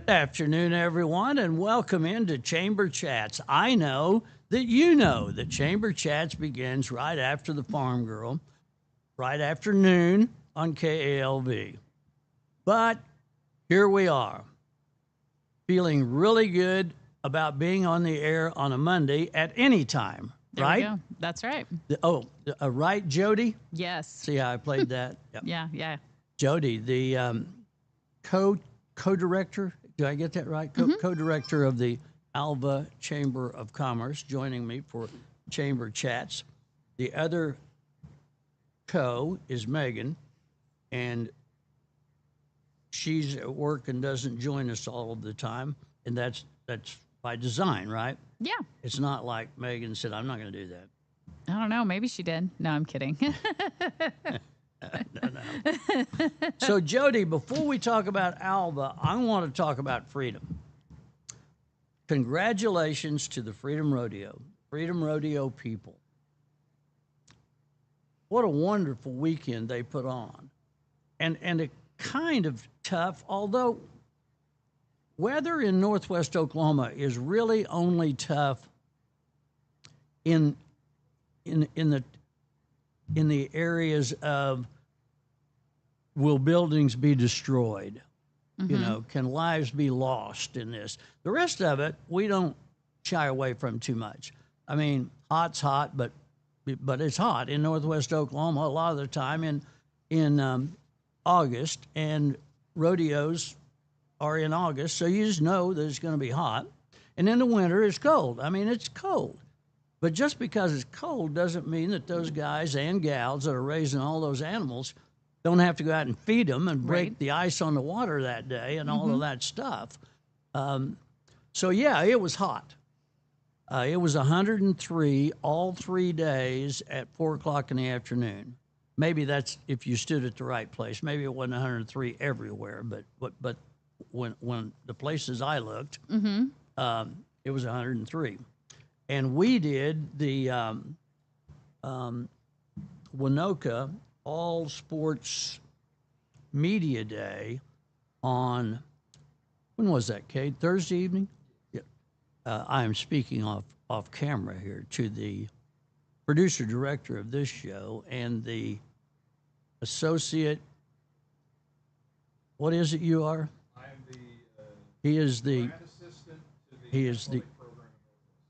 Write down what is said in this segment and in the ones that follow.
Afternoon, everyone, and welcome into Chamber Chats. I know that Chamber Chats begins right after the Farm Girl, right after noon on KALV. But here we are, feeling really good about being on the air on a Monday at any time, There right? we go. That's right. Right, Jody? Yes. See how I played that? Yep. Yeah. Jody, the co-director, did I get that right? Co-director of the Alva Chamber of Commerce, joining me for Chamber Chats. The other co is Megan, and she's at work and doesn't join us all of the time, and that's by design, right? Yeah. It's not like Megan said, "I'm not going to do that." I don't know. Maybe she did. No, I'm kidding. So, Jody, before we talk about Alva, I want to talk about freedom. Congratulations to the Freedom Rodeo people. What a wonderful weekend they put on. And a kind of tough, although weather in Northwest Oklahoma is really only tough in the areas of, will buildings be destroyed? You know, can lives be lost in this? The rest of it, we don't shy away from too much. I mean, hot's hot, but it's hot in Northwest Oklahoma a lot of the time in August, and rodeos are in August, so you just know that it's going to be hot. And in the winter, it's cold. I mean, it's cold. But just because it's cold doesn't mean that those guys and gals that are raising all those animals don't have to go out and feed them and break the ice on the water that day and all of that stuff. So, yeah, it was hot. It was 103 all 3 days at 4 o'clock in the afternoon. Maybe that's if you stood at the right place. Maybe it wasn't 103 everywhere, but when the places I looked, it was 103. And we did the Winoka All Sports Media Day on, when was that, Kate? Thursday evening? Yeah. I am speaking off camera here to the producer director of this show and the associate. What is it you are? I am the He is the grad assistant to the he is the athletic program.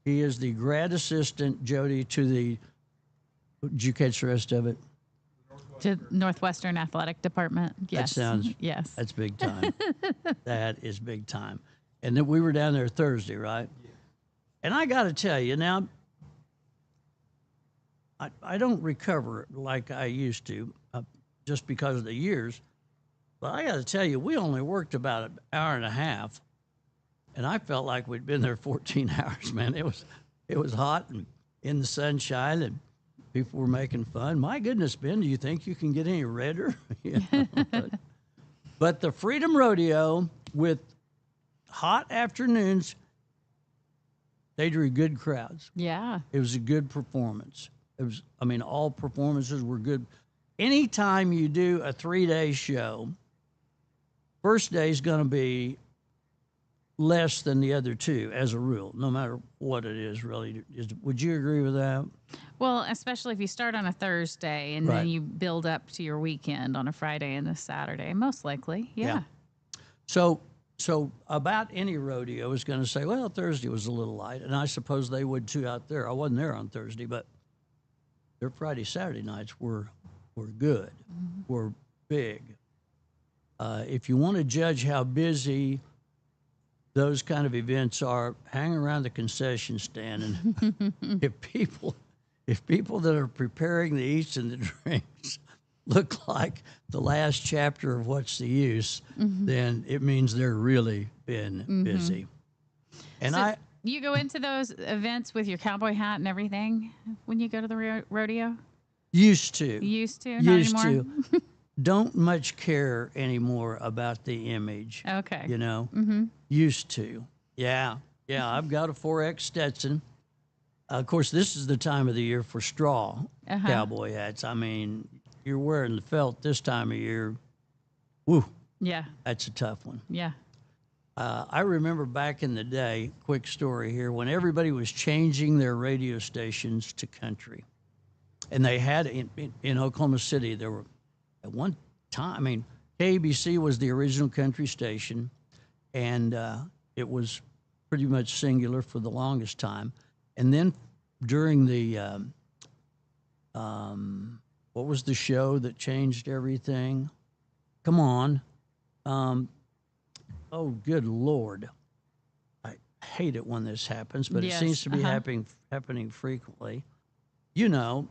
he is the grad assistant, Jody, to the. Did you catch the rest of it? To Northwestern Athletic Department. Yes. sounds- Yes. That's big time. That is big time. And then we were down there Thursday, right? Yeah. And I got to tell you now, I don't recover like I used to, just because of the years. But I got to tell you, we only worked about an hour and a half, and I felt like we'd been there 14 hours. Man, it was hot and in the sunshine, and people were making fun. My goodness, Ben, do you think you can get any redder? You know, but the Freedom Rodeo with hot afternoons, they drew good crowds. Yeah. It was a good performance. All performances were good. Anytime you do a 3-day show, first day is going to be less than the other two as a rule, no matter what it is, really. Would you agree with that? Well, especially if you start on a Thursday and Right. then you build up to your weekend on a Friday and a Saturday, most likely. Yeah. So about any rodeo is going to say, well, Thursday was a little light, and I suppose they would too out there. I wasn't there on Thursday, but their Friday, Saturday nights were good, were big. If you want to judge how busy those kind of events are, hang around the concession stand, and if people that are preparing the eats and the drinks look like the last chapter of What's the Use, then it means they're really been busy. And So you go into those events with your cowboy hat and everything when you go to the rodeo? used to. You used to? Not Used anymore? to. Don't much care anymore about the image. Okay. You know? Used to. Yeah. I've got a 4X Stetson. Of course, this is the time of the year for straw cowboy hats. I mean, you're wearing the felt this time of year. Woo, Yeah. that's a tough one. Yeah. I remember back in the day, quick story here, when everybody was changing their radio stations to country. And they had in Oklahoma City, there were at one time, I mean, KABC was the original country station, and it was pretty much singular for the longest time. And then during the, what was the show that changed everything? Come on. Oh, good Lord. I hate it when this happens, but Yes, it seems to be happening frequently. You know,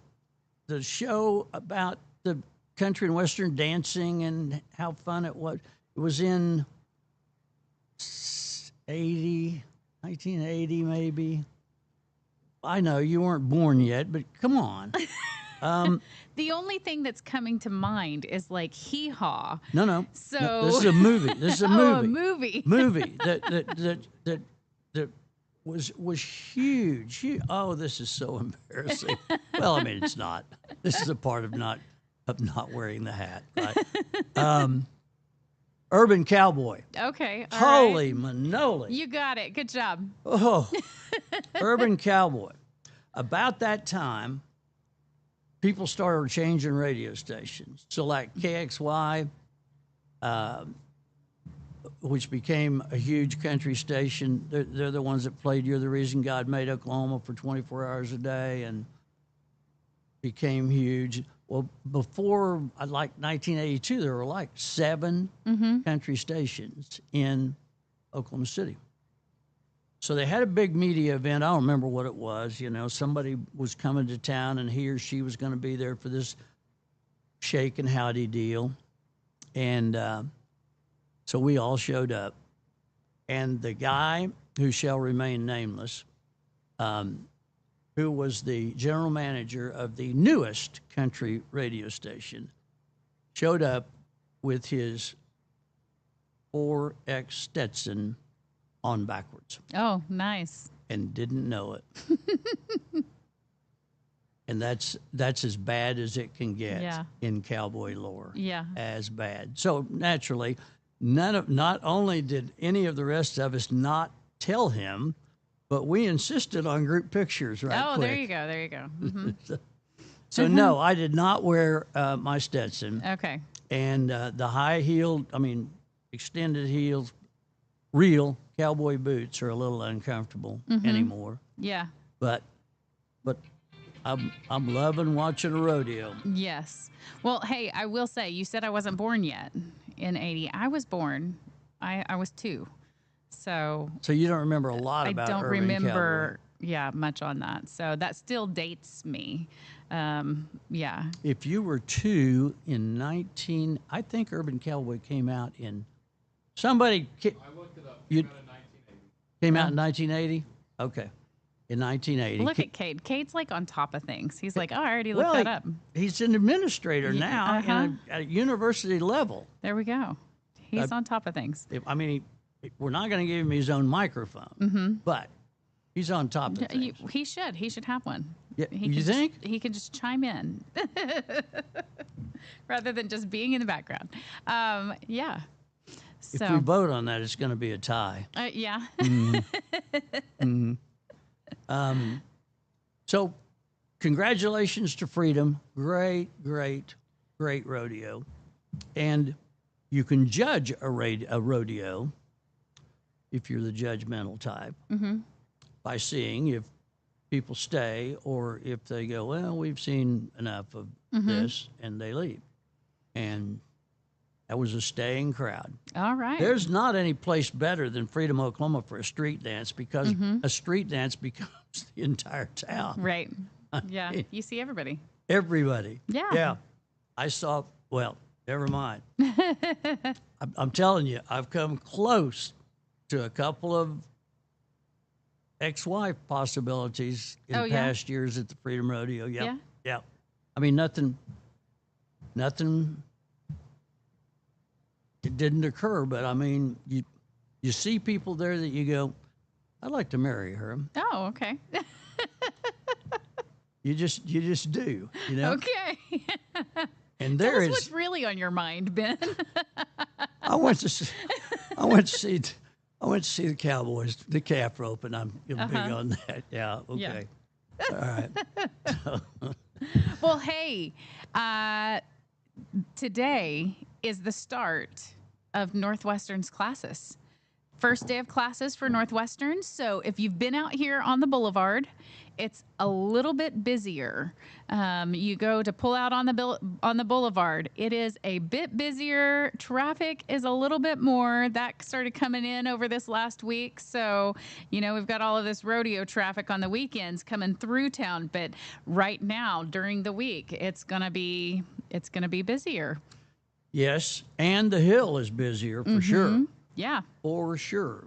the show about the country and western dancing and how fun it was. It was in 1980 maybe. I know you weren't born yet, but come on. The only thing that's coming to mind is like Hee Haw. No. So No, this is a movie. This is a movie. Oh, a movie. Movie that was huge. Oh, this is so embarrassing. Well, I mean, it's not. This is a part of not wearing the hat. Right? Urban Cowboy. Okay. all Holy right. manoli. You got it. Good job. Oh, Urban Cowboy. About that time, people started changing radio stations. So, like KXY, which became a huge country station, they're the ones that played "You're the Reason God Made Oklahoma" for 24 hours a day and became huge. Well, before like 1982, there were like 7 country stations in Oklahoma City. So they had a big media event. I don't remember what it was. You know, somebody was coming to town and he or she was going to be there for this shake and howdy deal. And so we all showed up. And the guy who shall remain nameless, who was the general manager of the newest country radio station, showed up with his 4X Stetson on backwards Oh, nice. and didn't know it. And that's as bad as it can get Yeah. in cowboy lore. Yeah. As bad. So naturally, not only did any of the rest of us not tell him, but we insisted on group pictures right Oh, quick. there you go. There you go. Mhm. So no, I did not wear my Stetson. Okay. And the high-heeled, extended heels, real cowboy boots are a little uncomfortable anymore. Yeah. But I'm loving watching a rodeo. Yes. Well, hey, I will say, you said I wasn't born yet in 80. I was born. I was 2. So So you don't remember a lot I about don't Urban remember, much on that. So that still dates me. Yeah. Cowboy. If you were 2 in I think Urban Cowboy came out in, somebody I looked it up. You- Came out in 1980. came out in 1980? Okay. In 1980. Look at Cade. Cade's like on top of things. He's like, oh, I already looked Well, that up. He's an administrator Yeah, now at a university level. There we go. He's on top of things. We're not going to give him his own microphone, but he's on top of things. He should. He should have one. Yeah, He you can think? he can just chime in rather than just being in the background. Yeah. If we So, vote on that, it's going to be a tie. yeah. So, congratulations to Freedom. Great rodeo. And you can judge a rodeo, if you're the judgmental type, by seeing if people stay or if they go, well, we've seen enough of this, and they leave. And that was a staying crowd. All right. There's not any place better than Freedom, Oklahoma for a street dance because a street dance becomes the entire town. Right. Yeah. You see everybody. Everybody. Yeah. Yeah. I saw, well, never mind. I'm telling you, I've come close to a couple of ex-wife possibilities in Oh, yeah? past years at the Freedom Rodeo. Yep. Yeah? Yep. I mean, nothing, it didn't occur, but I mean, you see people there that you go, I'd like to marry her. Oh, okay. You just do, you know? Okay. And Tell there us is, what's really on your mind, Ben. I went to see went to see the Cowboys, the calf rope, and I'm big Uh-huh. on that. Yeah, okay. All right. Well, hey, today is the start of Northwestern's classes. First day of classes for Northwestern. So if you've been out here on the boulevard, it's a little bit busier. You go to pull out on the boulevard. It is a bit busier. Traffic is a little bit more. That started coming in over this last week. So, we've got all of this rodeo traffic on the weekends coming through town. But right now, during the week, it's gonna be busier. Yes, and the Hill is busier for sure. Yeah. For sure.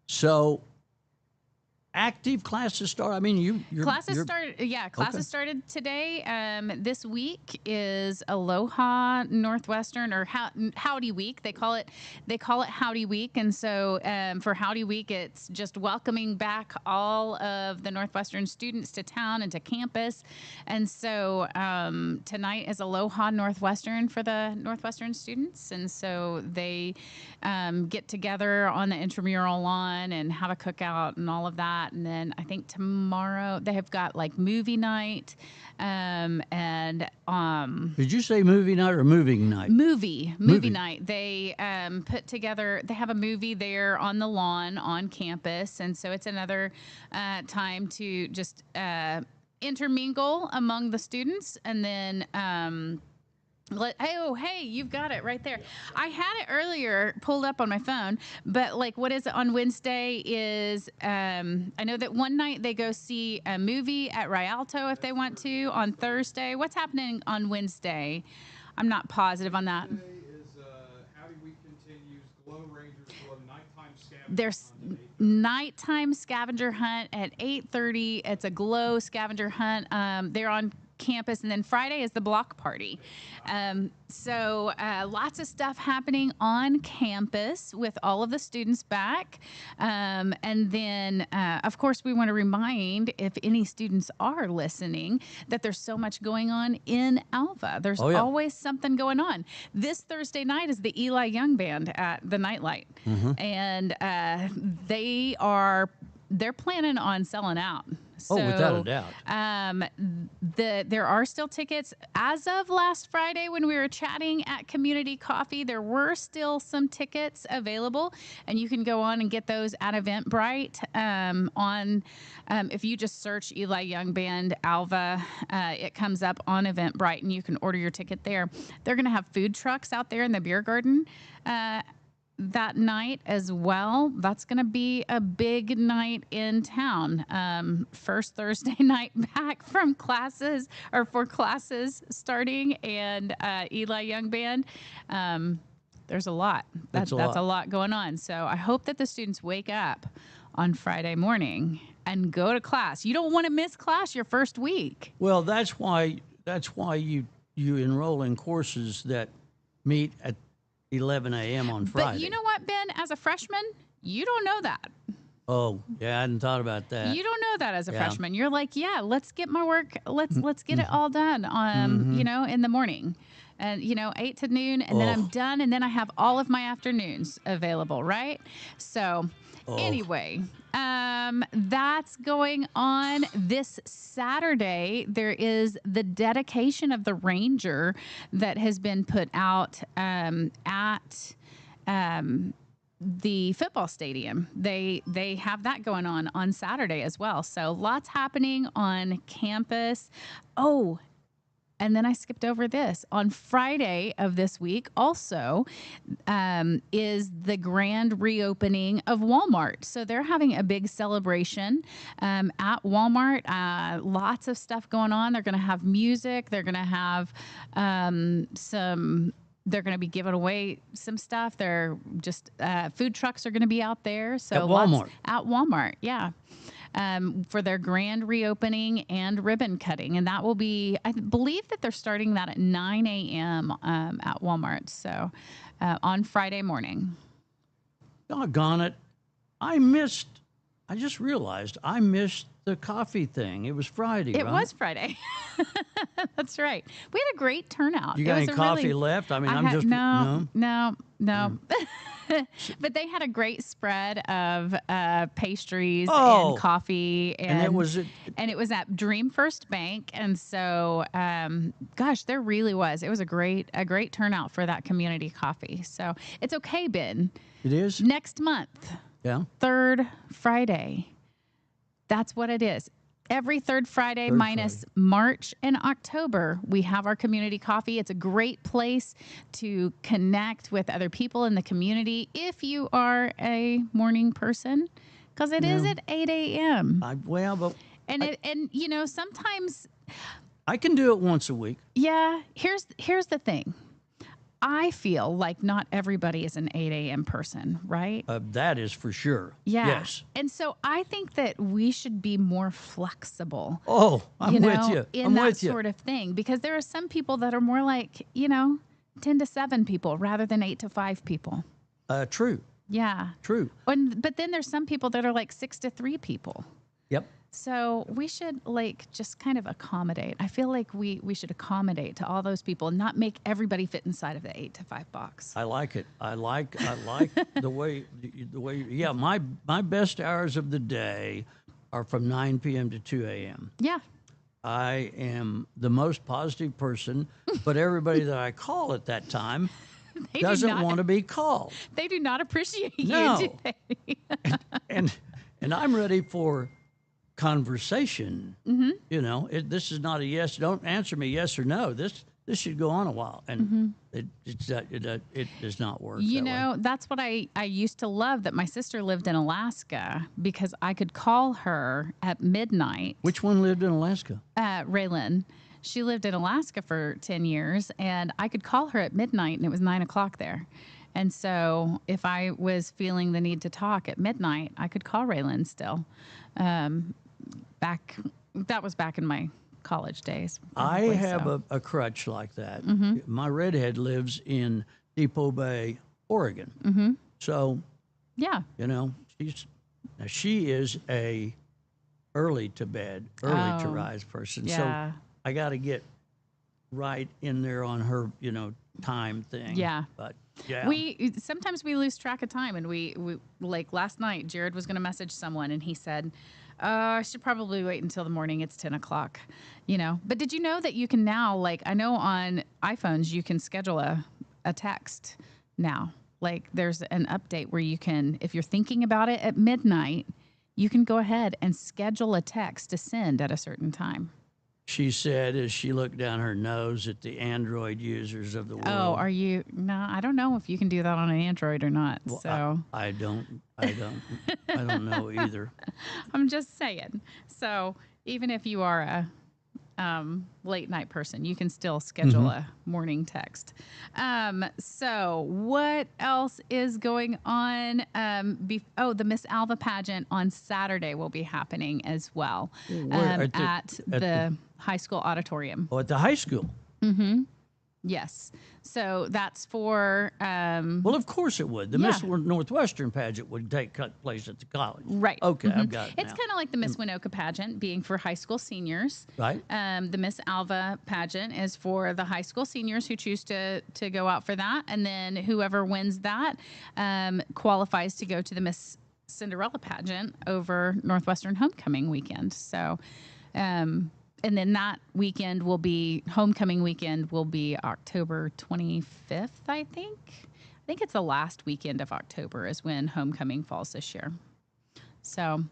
So, active classes start. I mean, Classes started today. This week is Aloha Northwestern or Howdy Week. They call it Howdy Week, and so for Howdy Week, it's just welcoming back all of the Northwestern students to town and to campus. And so tonight is Aloha Northwestern for the Northwestern students, and so they get together on the intramural lawn and have a cookout and all of that. And then I think tomorrow they have got like movie night, and Did you say movie night or moving night? movie night. They put together. They have a movie there on the lawn on campus, and so it's another time to just intermingle among the students, and then. Hey, you've got it right there. I had it earlier pulled up on my phone, but like, what is it on Wednesday is, I know that one night they go see a movie at Rialto if they want to. On Thursday, what's happening on Wednesday? I'm not positive on that. Today is Howdy Week continues. Glow Rangers will have nighttime scavenger There's hunt at 8:30. nighttime scavenger hunt at 8:30. It's a glow scavenger hunt. They're on campus, and then Friday is the block party. So lots of stuff happening on campus with all of the students back. And then, of course, we want to remind, if any students are listening, that there's so much going on in Alva. There's Oh, yeah. always something going on. This Thursday night is the Eli Young Band at the Nightlight. And they're planning on selling out. So, without a doubt. there are still tickets. As of last Friday, when we were chatting at Community Coffee, there were still some tickets available, and you can go on and get those at Eventbrite. If you just search Eli Young Band Alva, it comes up on Eventbrite, and you can order your ticket there. They're going to have food trucks out there in the beer garden that night as well. That's going to be a big night in town. First Thursday night back from classes, or for classes starting, and Eli Young Band. There's a lot. That's a lot going on. So I hope that the students wake up on Friday morning and go to class. You don't want to miss class your first week. Well, that's why you enroll in courses that meet at 11 a.m. on Friday. But you know what, Ben? As a freshman, you don't know that. Oh, yeah, I hadn't thought about that. You don't know that as a Yeah. freshman. You're like, yeah, let's get my work. Let's get it all done. In the morning, and 8 to noon, and then I'm done, and then I have all of my afternoons available, right? So, anyway, that's going on this Saturday. There is the dedication of the Ranger that has been put out at the football stadium. They have that going on Saturday as well. So lots happening on campus. Oh, and then I skipped over this. On Friday of this week also is the grand reopening of Walmart. So they're having a big celebration at Walmart. Lots of stuff going on. They're going to have music. They're going to have they're going to be giving away some stuff. They're just food trucks are going to be out there. So At Walmart. At Walmart, yeah. For their grand reopening and ribbon cutting. And that will be, I believe that they're starting that at 9 a.m. At Walmart. So on Friday morning. Doggone it. I missed I just realized I missed the coffee thing. It was Friday, It right? was Friday. That's right. We had a great turnout. You It got was any a coffee really, left? I mean, I I'm had, just no. But they had a great spread of pastries Oh. and coffee, And it was and it was at Dream First Bank, and so gosh, there really was. It was a great turnout for that community coffee. So it's okay, Ben. it is. Next month, Yeah. third Friday. That's what it is. Every third Friday Third minus March and October, we have our community coffee. It's a great place to connect with other people in the community if you are a morning person, because it is Yeah. at 8 a.m. But And you know, sometimes, I can do it once a week. yeah, here's the thing. I feel like not everybody is an 8 a.m. person, right? That is for sure. Yeah. Yes. And so I think that we should be more flexible. Oh, I'm you know, with you. in I'm that with you. sort of thing, because there are some people that are more like, 10 to 7 people rather than 8 to 5 people. True. Yeah. True. But then there's some people that are like 6 to 3 people. Yep. So we should just kind of accommodate. I feel like we should accommodate to all those people and not make everybody fit inside of the 8 to 5 box. I like it. I like the way. Yeah, my best hours of the day are from 9 p.m. to 2 a.m. Yeah. I am the most positive person, but everybody that I call at that time They doesn't want to be called. They do not appreciate No. you, do they? And I'm ready for conversation. Mm-hmm. You know, this is not a yes. Don't answer me yes or no. This should go on a while, and it does not work. You that way. know, that's what I used to love, that my sister lived in Alaska, because I could call her at midnight. Which one lived in Alaska? Raylan. She lived in Alaska for 10 years, and I could call her at midnight, and it was 9 o'clock there. And so if I was feeling the need to talk at midnight, I could call Raylan still. That was back in my college days. I probably, have so. a crutch like that. Mm-hmm. My redhead lives in Depot Bay, Oregon. Mm-hmm. So, Yeah. you know, she is a early to bed, early to Oh, rise person. Yeah. So I got to get right in there on her, time thing. Yeah. But yeah. Sometimes we lose track of time, and we like last night, Jared was going to message someone, and he said, I should probably wait until the morning. It's 10 o'clock, But did you know that you can now, I know on iPhones, you can schedule a text now. Like, there's an update where you can, if you're thinking about it at midnight, you can go ahead and schedule a text to send at a certain time. She said as she looked down her nose at the Android users of the world. Oh, are you? No, I don't know if you can do that on an Android or not. Well, So I don't know either. I'm just saying. So even if you are a late night person, you can still schedule a morning text. So what else is going on? The Miss Alva pageant on Saturday will be happening as well Where? at the high school auditorium. Oh, at the high school. Yes. So that's for Well, of course it would. The Yeah. Miss Northwestern pageant would take place at the college. right. Okay, I've got it It's now. kind of like the Miss Winoka pageant being for high school seniors. Right? The Miss Alva pageant is for the high school seniors who choose to go out for that, and then whoever wins that qualifies to go to the Miss Cinderella pageant over Northwestern homecoming weekend. So, and then that weekend will be homecoming weekend will be October 25th, I think. I think it's the last weekend of October is when homecoming falls this year. So,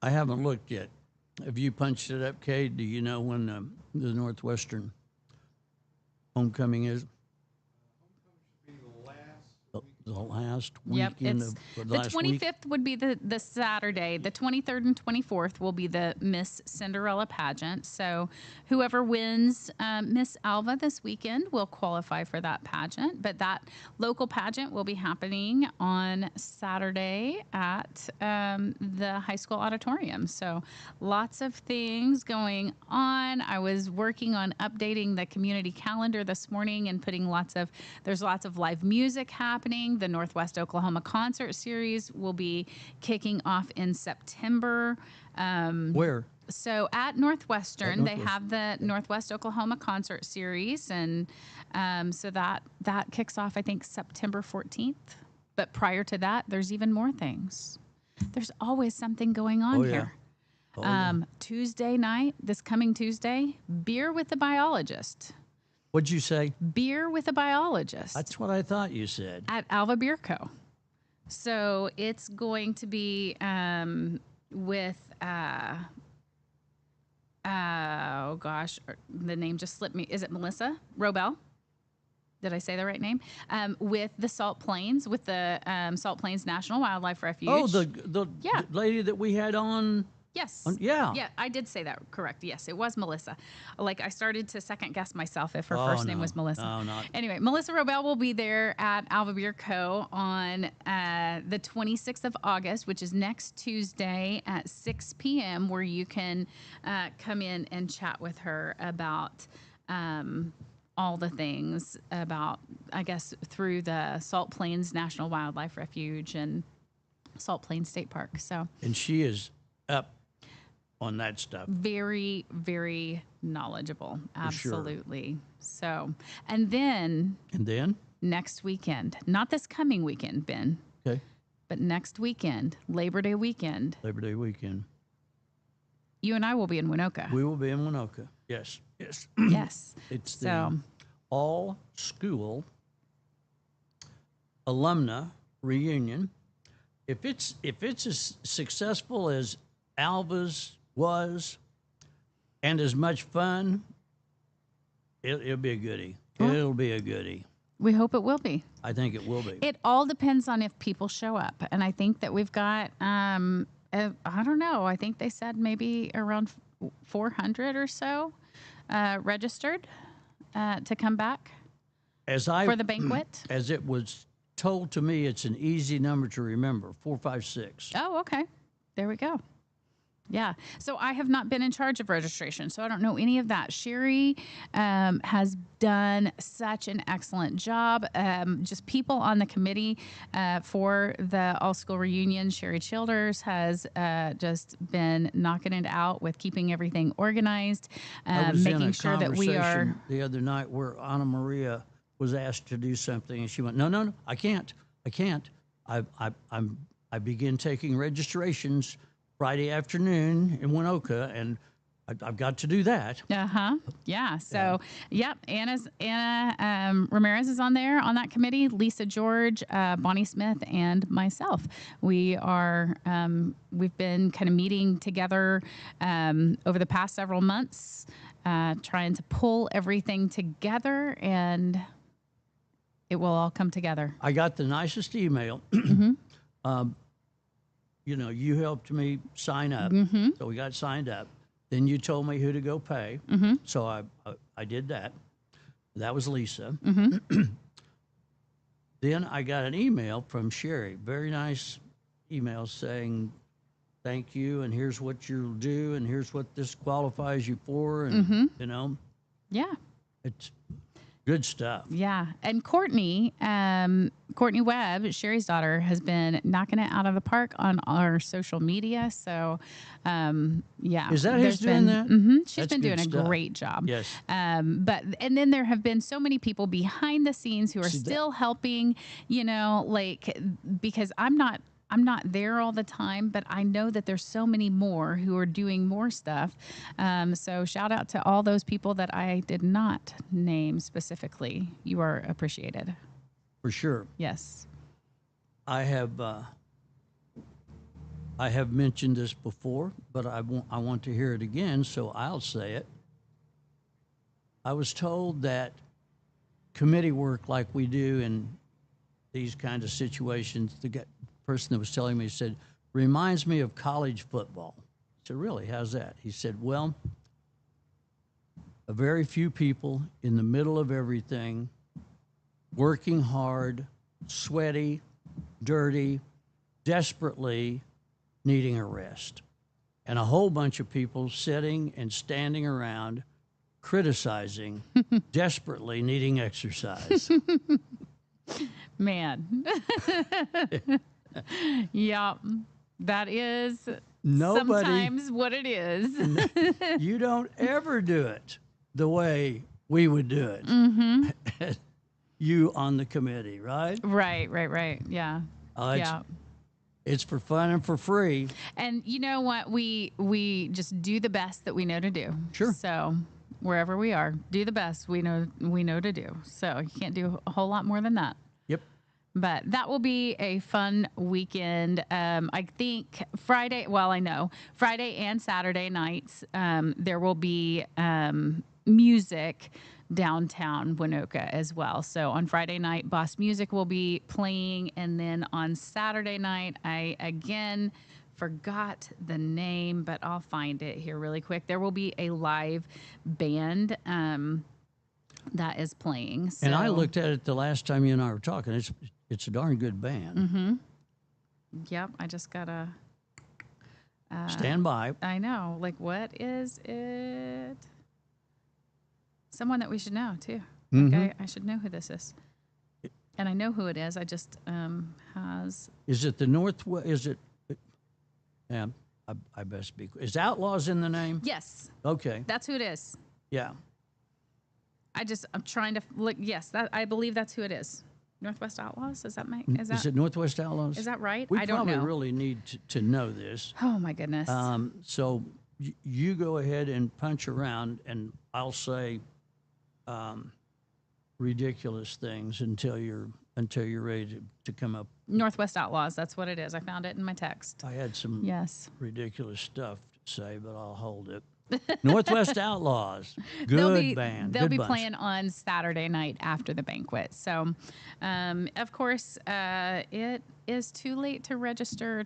I haven't looked yet. Have you punched it up, Kay? Do you know when the Northwestern homecoming is? Be the last The last yep, weekend it's of the last week? 25th would be the Saturday. The 23rd and 24th will be the Miss Cinderella pageant. So whoever wins Miss Alva this weekend will qualify for that pageant. But that local pageant will be happening on Saturday at the high school auditorium. So lots of things going on. I was working on updating the community calendar this morning and putting there's lots of live music happening The Northwest Oklahoma Concert Series will be kicking off in September. Where? So at Northwestern, they Northwestern. have the Northwest Oklahoma Concert Series, and so that kicks off, I think, September 14th. But prior to that, there's even more things. There's always something going on Oh, yeah. here. Oh, yeah. Tuesday night, this coming Tuesday, beer with a biologist. What'd you say? Beer with a biologist That's what I thought you said. at Alva Beer Co. So it's going to be with oh gosh, the name just slipped me. Is it Melissa Robel? Did I say the right name? With the Salt Plains, with the Salt Plains National Wildlife Refuge. Oh, the Yeah. lady that we had on. Yes. Yeah. Yeah, I did say that correct. Yes, it was Melissa. Like, I started to second guess myself if her Oh, first name no. was Melissa. No, not. Anyway, Melissa Robel will be there at Alva Beer Co. on the 26th of August, which is next Tuesday at 6 p.m., where you can come in and chat with her about all the things about, I guess, through the Salt Plains National Wildlife Refuge and Salt Plains State Park. So And she is up on that stuff. very, very knowledgeable. sure. Absolutely. So, and then And then, next weekend, not this coming weekend, Ben, okay, but next weekend, Labor Day weekend, Labor Day weekend, you and I will be in Winoka. we will be in Winoka. Yes, yes. Yes. It's So, the all school alumna reunion. If it's as successful as Alva's was, and as much fun, it'll be a goodie. Well- It'll be a goodie. we hope it will be. I think it will be. It all depends on if people show up. And I think that we've got, I don't know, I think they said maybe around 400 or so registered to come back for the banquet. As it was told to me, it's an easy number to remember: 456. Oh, okay. There we go. Yeah. So I have not been in charge of registration, so I don't know any of that. Sherry has done such an excellent job. Just people on the committee for the all school reunion. Sherry Childers has just been knocking it out with keeping everything organized, I was in making a sure that we are. conversation the other night where Anna Maria was asked to do something, and she went, "No, I can't. I begin taking registrations Friday afternoon in Winoka, and I've got to do that." Yeah. So, yep. Anna Ramirez is on there on that committee. Lisa George, Bonnie Smith, and myself. We are. We've been kind of meeting together over the past several months, trying to pull everything together, and it will all come together. I got the nicest email. You helped me sign up, so we got signed up. Then you told me who to go pay, so I did that. That was Lisa. Then I got an email from Sherry, very nice email saying, "Thank you, and here's what you'll do, and here's what this qualifies you for," and Yeah. it's good stuff. Yeah. And Courtney Webb, Sherry's daughter, has been knocking it out of the park on our social media. So, yeah. Is that who's doing that? She's That's been doing good a stuff. great job. Yes. And then there have been so many people behind the scenes who are See, that- still helping, because I'm not there all the time, but I know that there's so many more who are doing more stuff. So shout out to all those people that I did not name specifically. You are appreciated. For sure. Yes. I have mentioned this before, but I want to hear it again, so I'll say it. I was told that committee work like we do in these kind of situations, the person that was telling me said, reminds me of college football. I said, really, how's that? He said, well, a very few people in the middle of everything, working hard, sweaty, dirty, desperately needing a rest. And a whole bunch of people sitting and standing around criticizing, desperately needing exercise. Man. Yeah, that is Nobody, sometimes what it is. you don't ever do it the way we would do it. You on the committee, right? Right. Yeah. It's, Yeah. it's for fun and for free. And you know what? We just do the best that we know to do. Sure. So wherever we are, do the best we know to do. So you can't do a whole lot more than that. Yep. But that will be a fun weekend. I think Friday, well, I know Friday and Saturday nights, there will be music downtown Winoka as well. So on Friday night, Boss Music will be playing. And then on Saturday night, I again forgot the name, but I'll find it here really quick. There will be a live band that is playing. So. And I looked at it the last time you and I were talking. It's a darn good band. Yep, I just gotta. Stand by. I know. Like, what is it? Someone that we should know too. Okay, I should know who this is, and I know who it is. I just has. Is it the Northwest? Is it? Yeah, I best be. Is Outlaws in the name? Yes, Okay. that's who it is. Yeah. I'm trying to look. Yes, that I believe that's who it is. Northwest Outlaws. Is that Is it Northwest Outlaws? is that right? We I don't probably know. really need to know this. Oh my goodness. So you go ahead and punch around, and I'll say ridiculous things until you're ready to come up. Northwest Outlaws. That's what it is. I found it in my text. I had some Yes. ridiculous stuff to say, but I'll hold it. Northwest Outlaws, good band. They'll good be bunch. playing on Saturday night after the banquet. So, of course, it is too late to register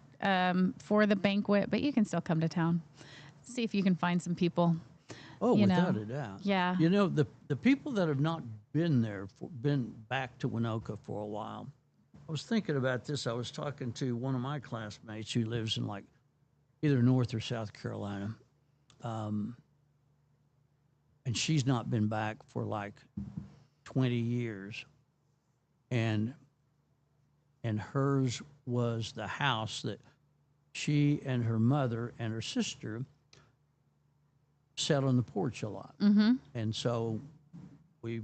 for the banquet, but you can still come to town. See if you can find some people. Oh, you know. without a doubt. Yeah. You know, the people that have not been there, been back to Winoka for a while, I was thinking about this. I was talking to one of my classmates who lives in like either North or South Carolina. And she's not been back for like 20 years. And hers was the house that she and her mother and her sister sat on the porch a lot. And so we'd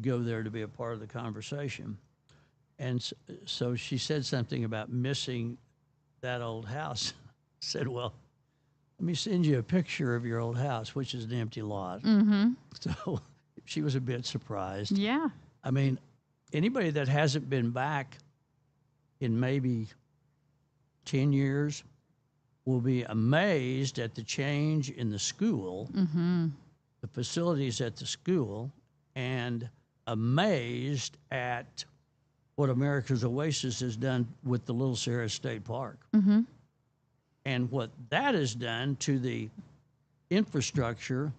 go there to be a part of the conversation. And so she said something about missing that old house. Said, well, let me send you a picture of your old house, which is an empty lot. So she was a bit surprised. Yeah. I mean, anybody that hasn't been back in maybe 10 years will be amazed at the change in the school, the facilities at the school, and amazed at what America's Oasis has done with the Little Sierra State Park. And what that has done to the infrastructure,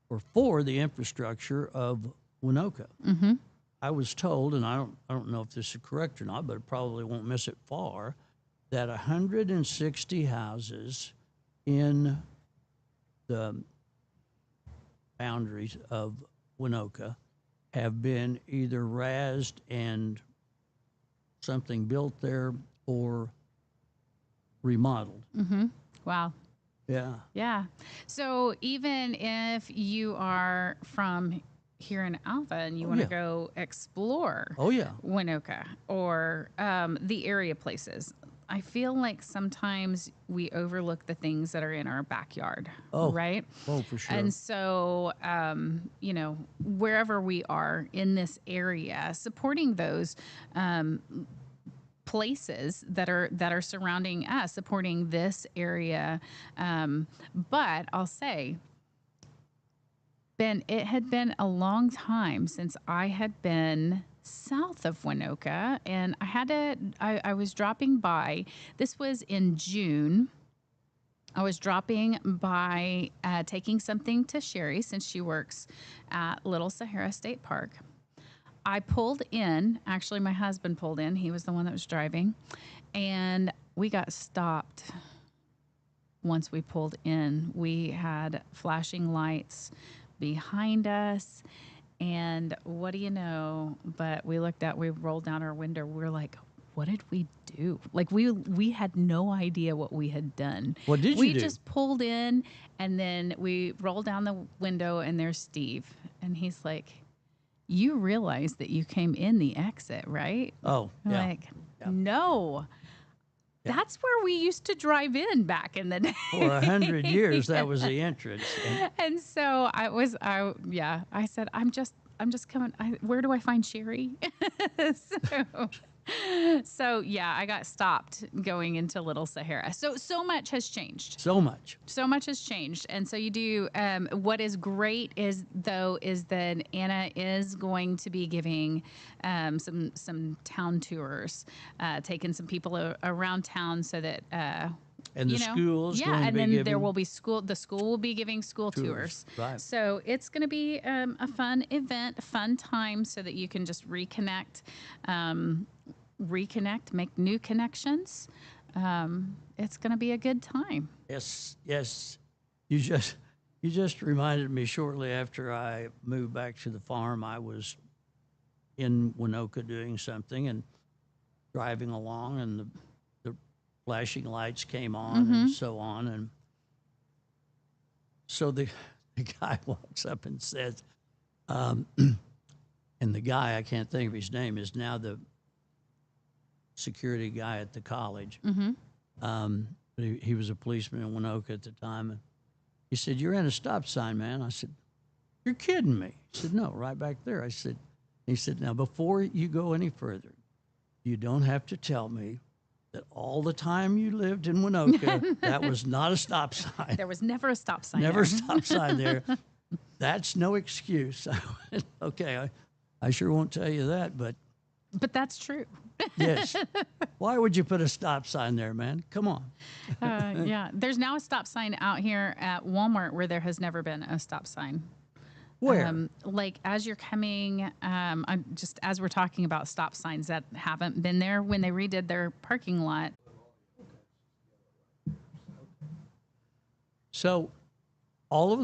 or for the infrastructure of Winoka. I was told, and I don't know if this is correct or not, but it probably won't miss it far, that 160 houses in the boundaries of Winoka have been either razed and something built there or remodeled. Wow. Yeah. Yeah. So even if you are from here in Alva and you want to yeah. go explore Oh, yeah. Winoka or the area places, I feel like sometimes we overlook the things that are in our backyard, right? Oh, for sure. And so, wherever we are in this area, supporting those places that are surrounding us, supporting this area. But I'll say, Ben, it had been a long time since I had been south of Winoka, and I was dropping by. This was in June. I was dropping by, taking something to Sherry since she works at Little Sahara State Park. I pulled in, actually my husband pulled in, he was the one that was driving, and we got stopped once we pulled in. We had flashing lights behind us, And what do you know? But we rolled down our window. We're like, what did we do? Like we had no idea what we had done. What did you We do? just pulled in, and then we rolled down the window, and there's Steve, and he's like, "You realize that you came in the exit, right?" Oh, I'm yeah. like, Yeah. no. Yeah. That's where we used to drive in back in the day. For 100 years, that was the entrance. And And so I said, I'm just coming. Where do I find Sherry? so yeah, I got stopped going into Little Sahara. So much has changed. so much. So much has changed. And so you do, what is great is that Anna is going to be giving some town tours, taking some people around town so that, And the school's yeah, going to and be then giving there will be the school will be giving school tours. Right. So it's going to be a fun event, a fun time so that you can just reconnect, make new connections. It's going to be a good time. Yes, yes. You just reminded me shortly after I moved back to the farm, I was in Winoka doing something and driving along, and the flashing lights came on and so on. And so the guy walks up and says, and the guy, I can't think of his name, is now the security guy at the college. But he was a policeman in Winoka at the time. And he said, "You're in a stop sign, man." I said, "You're kidding me." He said, "No, right back there." He said, "Now, before you go any further, you don't have to tell me that all the time you lived in Winoka, that was not a stop sign. There was never a stop sign. Never a there. stop sign there. That's no excuse." I went, "Okay, I sure won't tell you that, but But that's true. yes. Why would you put a stop sign there, man? Come on." Yeah. There's now a stop sign out here at Walmart where there has never been a stop sign. Where? Like as you're coming, just as we're talking about stop signs that haven't been there when they redid their parking lot. So all of the